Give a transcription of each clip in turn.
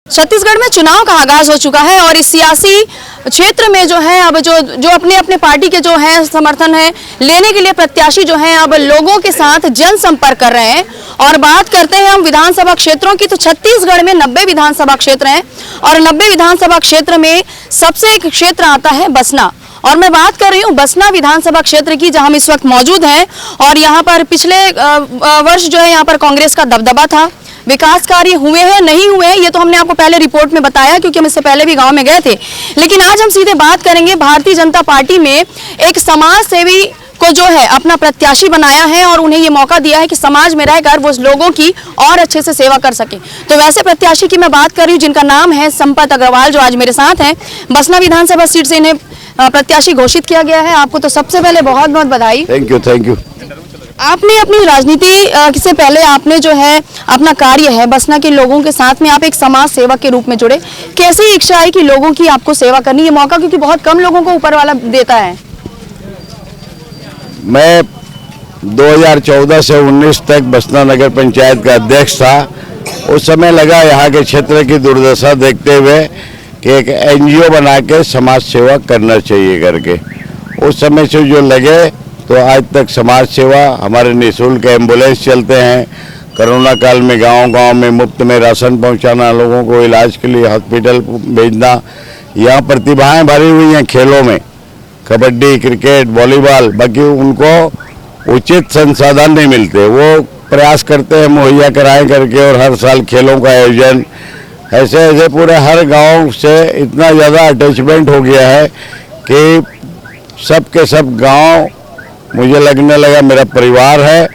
छत्तीसगढ़ में चुनाव का आगाज हो चुका है और इस सियासी क्षेत्र में जो है अब जो अपने अपने पार्टी के जो है समर्थन है लेने के लिए प्रत्याशी जो हैं अब लोगों के साथ जनसंपर्क कर रहे हैं। और बात करते हैं हम विधानसभा क्षेत्रों की, तो छत्तीसगढ़ में 90 विधानसभा क्षेत्र हैं और 90 विधानसभा क्षेत्र में सबसे एक क्षेत्र आता है बसना। और मैं बात कर रही हूँ बसना विधानसभा क्षेत्र की, जहां हम इस वक्त मौजूद हैं। और यहाँ पर पिछले वर्ष जो है यहाँ पर कांग्रेस का दबदबा था। विकास कार्य हुए हैं नहीं हुए हैं ये तो हमने आपको पहले रिपोर्ट में बताया, क्योंकि हम इससे पहले भी गांव में गए थे। लेकिन आज हम सीधे बात करेंगे, भारतीय जनता पार्टी में एक समाज सेवी को जो है अपना प्रत्याशी बनाया है और उन्हें ये मौका दिया है कि समाज में रहकर वो लोगों की और अच्छे से सेवा कर सके। तो वैसे प्रत्याशी की मैं बात कर रही हूँ जिनका नाम है संपत अग्रवाल, जो आज मेरे साथ हैं। बसना विधानसभा सीट से इन्हें प्रत्याशी घोषित किया गया है। आपको तो सबसे पहले बहुत बहुत बधाई। Thank you. आपने अपनी राजनीति से पहले आपने जो है अपना कार्य है बसना के लोगों के साथ में आप एक समाज सेवक के रूप में जुड़े। कैसी इच्छा है कि लोगों की आपको सेवा करनी, ये मौका क्योंकि बहुत कम लोगों को ऊपर वाला देता है? मैं 2014 से 19 तक बसना नगर पंचायत का अध्यक्ष था। उस समय लगा यहाँ के क्षेत्र की दुर्दशा देखते हुए कि एक एनजीओ बना के समाज सेवा करना चाहिए करके। उस समय से जो लगे तो आज तक समाज सेवा, हमारे निःशुल्क एम्बुलेंस चलते हैं। कोरोना काल में गांव-गांव में मुफ्त में राशन पहुंचाना, लोगों को इलाज के लिए हॉस्पिटल भेजना। यहाँ प्रतिभाएं भरी हुई हैं खेलों में, कबड्डी, क्रिकेट, वॉलीबॉल, बाकी उनको उचित संसाधन नहीं मिलते। वो प्रयास करते हैं मुहैया कराएं करके, और हर साल खेलों का आयोजन ऐसे ऐसे पूरे हर गाँव से इतना ज़्यादा अटैचमेंट हो गया है कि सब के सब गाँव मुझे लगने लगा मेरा परिवार है,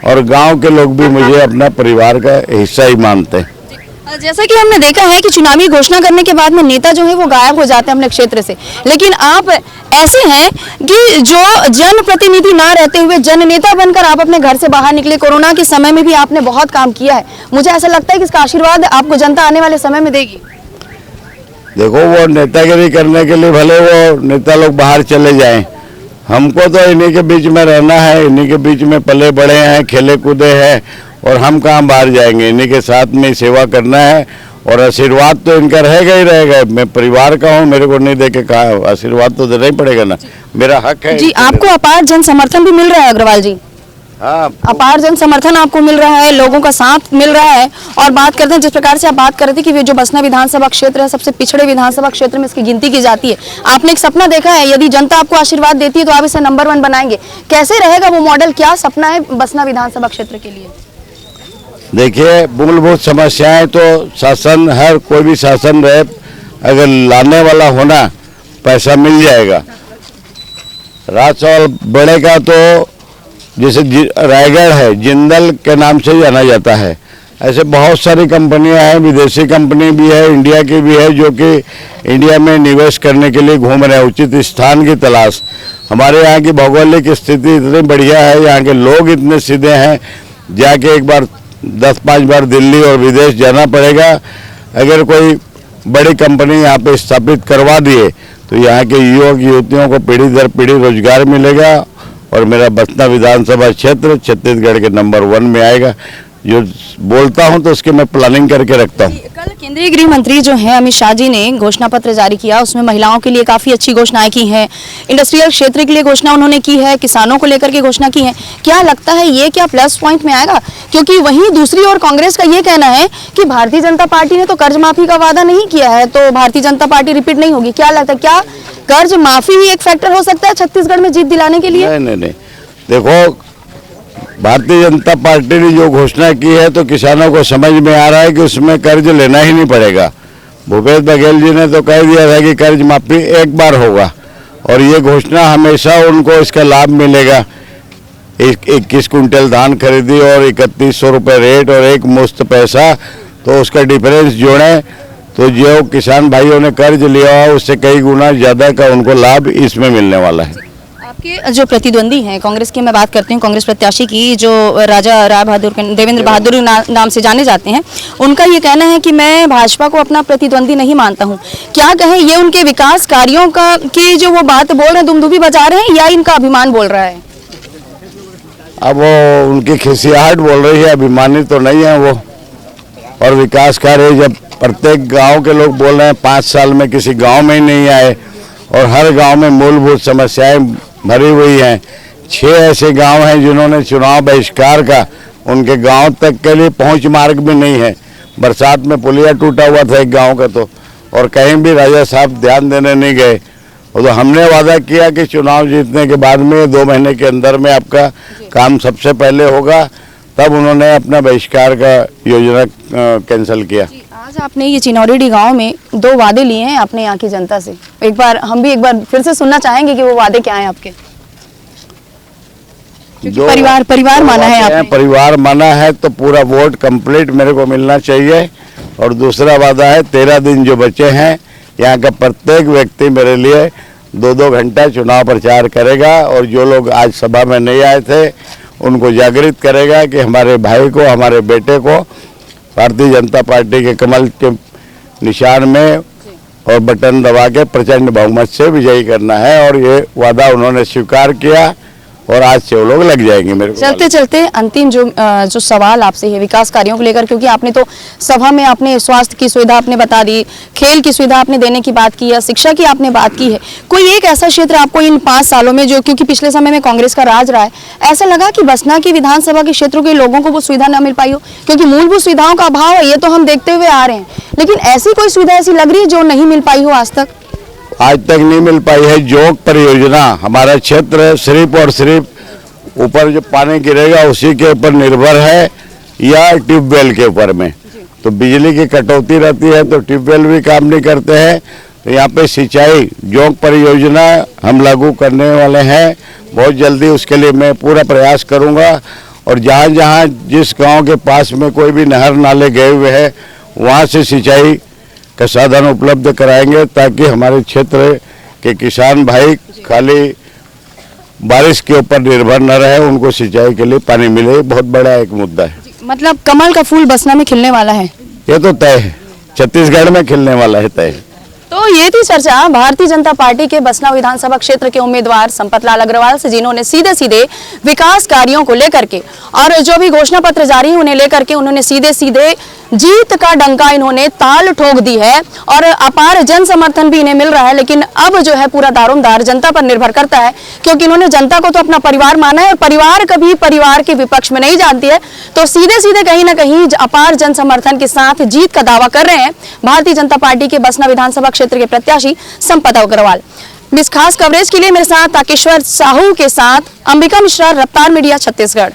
और गांव के लोग भी मुझे अपना परिवार का हिस्सा ही मानते हैं। जैसा कि हमने देखा है कि चुनावी घोषणा करने के बाद में नेता जो है वो गायब हो जाते हैं अपने क्षेत्र से, लेकिन आप ऐसे हैं कि जो जनप्रतिनिधि ना रहते हुए जन नेता बनकर आप अपने घर से बाहर निकले। कोरोना के समय में भी आपने बहुत काम किया है। मुझे ऐसा लगता है कि इसका आशीर्वाद आपको जनता आने वाले समय में देगी। देखो, वो नेतागिरी करने के लिए भले वो नेता लोग बाहर चले जाएं, हमको तो इन्हीं के बीच में रहना है। इन्हीं के बीच में पले बड़े हैं, खेले कूदे हैं, और हम कहाँ बाहर जाएंगे। इन्हीं के साथ में सेवा करना है, और आशीर्वाद तो इनका रहेगा ही रहेगा। मैं परिवार का हूँ, मेरे को नहीं दे के कहा, आशीर्वाद तो देना ही पड़ेगा ना, मेरा हक है। जी, आपको अपार जन समर्थन भी मिल रहा है अग्रवाल जी? हाँ, अपार जन समर्थन आपको मिल रहा है, लोगों का साथ मिल रहा है। और बात करते हैं जिस प्रकार से आप बात कर रहे थे कि जो बसना विधानसभा क्षेत्र है सबसे पिछड़े विधानसभा क्षेत्र में इसकी गिनती की जाती है। आपने एक सपना देखा है, यदि जनता आपको आशीर्वाद देती है तो आप इसे नंबर 1 बनाएंगे। कैसे रहेगा वो मॉडल, क्या सपना है बसना विधानसभा क्षेत्र के लिए? देखिए, मूलभूत समस्याएं तो शासन, हर कोई भी शासन रहे, अगर लाने वाला होना पैसा मिल जाएगा। राज चावल बढ़ेगा तो जैसे रायगढ़ है, जिंदल के नाम से जाना जाता है। ऐसे बहुत सारी कंपनियां हैं, विदेशी कंपनी भी है, इंडिया की भी है, जो कि इंडिया में निवेश करने के लिए घूम रहे हैं। उचित स्थान की तलाश। हमारे यहाँ की भौगोलिक स्थिति इतनी बढ़िया है, यहाँ के लोग इतने सीधे हैं, जाके एक बार 10-5 बार दिल्ली और विदेश जाना पड़ेगा। अगर कोई बड़ी कंपनी यहाँ पे स्थापित करवा दिए तो यहाँ के युवक युवतियों को पीढ़ी दर पीढ़ी रोजगार मिलेगा, और मेरा बसना विधानसभा क्षेत्र छत्तीसगढ़ के नंबर 1 में आएगा। जो बोलता हूं तो उसकी मैं प्लानिंग करके रखता हूं। कल केंद्रीय गृह मंत्री जो हैं अमित शाह जी ने घोषणा पत्र जारी किया, उसमें महिलाओं के लिए काफी अच्छी घोषणाएं की हैं, इंडस्ट्रियल क्षेत्र के लिए घोषणा उन्होंने की है, किसानों को लेकर के घोषणा की है। क्या लगता है ये क्या प्लस पॉइंट में आएगा? क्योंकि वहीं दूसरी ओर कांग्रेस का ये कहना है कि भारतीय जनता पार्टी ने तो कर्ज माफी का वादा नहीं किया है, तो भारतीय जनता पार्टी रिपीट नहीं होगी। क्या लगता है, क्या कर्ज माफी ही एक फैक्टर हो सकता है छत्तीसगढ़ में जीत दिलाने के लिए? नहीं, देखो, भारतीय जनता पार्टी ने जो घोषणा की है तो किसानों को समझ में आ रहा है कि उसमें कर्ज लेना ही नहीं पड़ेगा। भूपेश बघेल जी ने तो कह दिया था कि कर्ज माफी एक बार होगा, और ये घोषणा हमेशा उनको इसका लाभ मिलेगा। 21 कुंटल धान खरीदी और 3100 रुपये रेट और एक मुश्त पैसा, तो उसका डिफरेंस जोड़ें तो जो किसान भाइयों ने कर्ज लिया हो उससे कई गुना ज़्यादा का उनको लाभ इसमें मिलने वाला है। आपके जो प्रतिद्वंदी हैं कांग्रेस की, मैं बात करती हूँ कांग्रेस प्रत्याशी की, जो राजा राय बहादुर देवेंद्र बहादुर नाम से जाने जाते हैं, उनका ये कहना है कि मैं भाजपा को अपना प्रतिद्वंदी नहीं मानता हूँ। क्या कहें, ये उनके विकास कार्यों का की जो वो बात बोल रहे हैं दुमदुभी बजा रहे हैं, या इनका अभिमान बोल रहा है? अब वो उनकी खिसियाहट बोल रही है, अभिमानी तो नहीं है वो। और विकास कार्य जब प्रत्येक गांव के लोग बोल रहे हैं 5 साल में किसी गांव में ही नहीं आए और हर गांव में मूलभूत समस्याएं भरी हुई हैं। 6 ऐसे गांव हैं जिन्होंने चुनाव बहिष्कार का, उनके गांव तक के लिए पहुंच मार्ग भी नहीं है। बरसात में पुलिया टूटा हुआ था एक गांव का तो, और कहीं भी राजा साहब ध्यान देने नहीं गए। और तो हमने वादा किया कि चुनाव जीतने के बाद में 2 महीने के अंदर में आपका काम सबसे पहले होगा, तब उन्होंने अपना बहिष्कार का योजना कैंसिल किया। आज आपने ये चिनौरेडी गांव में 2 वादे लिए हैं अपने यहाँ की जनता से, एक बार फिर से सुनना चाहेंगे कि वो वादे क्या हैं आपके? परिवार माना है आपने। परिवार माना है तो पूरा वोट कंप्लीट मेरे को मिलना चाहिए। और दूसरा वादा है 13 दिन जो बचे हैं, यहाँ का प्रत्येक व्यक्ति मेरे लिए 2-2 घंटा चुनाव प्रचार करेगा और जो लोग आज सभा में नहीं आए थे उनको जागृत करेगा कि हमारे भाई को, हमारे बेटे को भारतीय जनता पार्टी के कमल के निशान में और बटन दबा के प्रचंड बहुमत से विजयी करना है। और ये वादा उन्होंने स्वीकार किया और आज से वो लोग लग जाएंगे मेरे को। चलते चलते अंतिम जो सवाल आपसे है विकास कार्यों को लेकर, क्योंकि आपने तो सभा में आपने स्वास्थ्य की सुविधा आपने बता दी, खेल की सुविधा आपने देने की बात की है, शिक्षा की आपने बात की है। कोई एक ऐसा क्षेत्र आपको इन 5 सालों में, जो क्योंकि पिछले समय में कांग्रेस का राज रहा है, ऐसा लगा कि बसना की विधानसभा के क्षेत्रों के लोगों को वो सुविधा न मिल पाई हो? क्योंकि मूलभूत सुविधाओं का अभाव है, ये तो हम देखते हुए आ रहे हैं, लेकिन ऐसी कोई सुविधा ऐसी लग रही है जो नहीं मिल पाई हो आज तक? आज तक नहीं मिल पाई है। जोग परियोजना, हमारा क्षेत्र सिर्फ और सिर्फ ऊपर जो पानी गिरेगा उसी के ऊपर निर्भर है या ट्यूबवेल के ऊपर में। तो बिजली की कटौती रहती है तो ट्यूबवेल भी काम नहीं करते हैं। तो यहाँ पे सिंचाई जोग परियोजना हम लागू करने वाले हैं बहुत जल्दी। उसके लिए मैं पूरा प्रयास करूँगा और जहाँ जहाँ जिस गांव के पास में कोई भी नहर नाले गए हुए हैं वहाँ से सिंचाई का साधन उपलब्ध कराएंगे, ताकि हमारे क्षेत्र के किसान भाई खाली बारिश के ऊपर निर्भर न रहे, उनको सिंचाई के लिए पानी मिले। बहुत बड़ा एक मुद्दा है। मतलब कमल का फूल बसना में खिलने वाला है, ये तो तय है, छत्तीसगढ़ में खिलने वाला है, तय है। तो ये थी चर्चा भारतीय जनता पार्टी के बसना विधानसभा क्षेत्र के उम्मीदवार संपत लाल अग्रवाल से, जिन्होंने सीधे सीधे विकास कार्यों को लेकर के और जो भी घोषणा पत्र जारी है उन्हें लेकर के उन्होंने सीधे सीधे जीत का डंका इन्होंने ताल ठोक दी है और अपार जन समर्थन भी इन्हें मिल रहा है। लेकिन अब जो है पूरा दारोमदार जनता पर निर्भर करता है, क्योंकि इन्होंने जनता को तो अपना परिवार माना है और परिवार कभी परिवार के विपक्ष में नहीं जानती है। तो सीधे सीधे कहीं ना कहीं अपार जन समर्थन के साथ जीत का दावा कर रहे हैं भारतीय जनता पार्टी के बसना विधानसभा क्षेत्र के प्रत्याशी संपत अग्रवाल। इस खास कवरेज के लिए मेरे साथ ताकेश्वर साहू के साथ अंबिका मिश्रा, रफ्तार मीडिया, छत्तीसगढ़।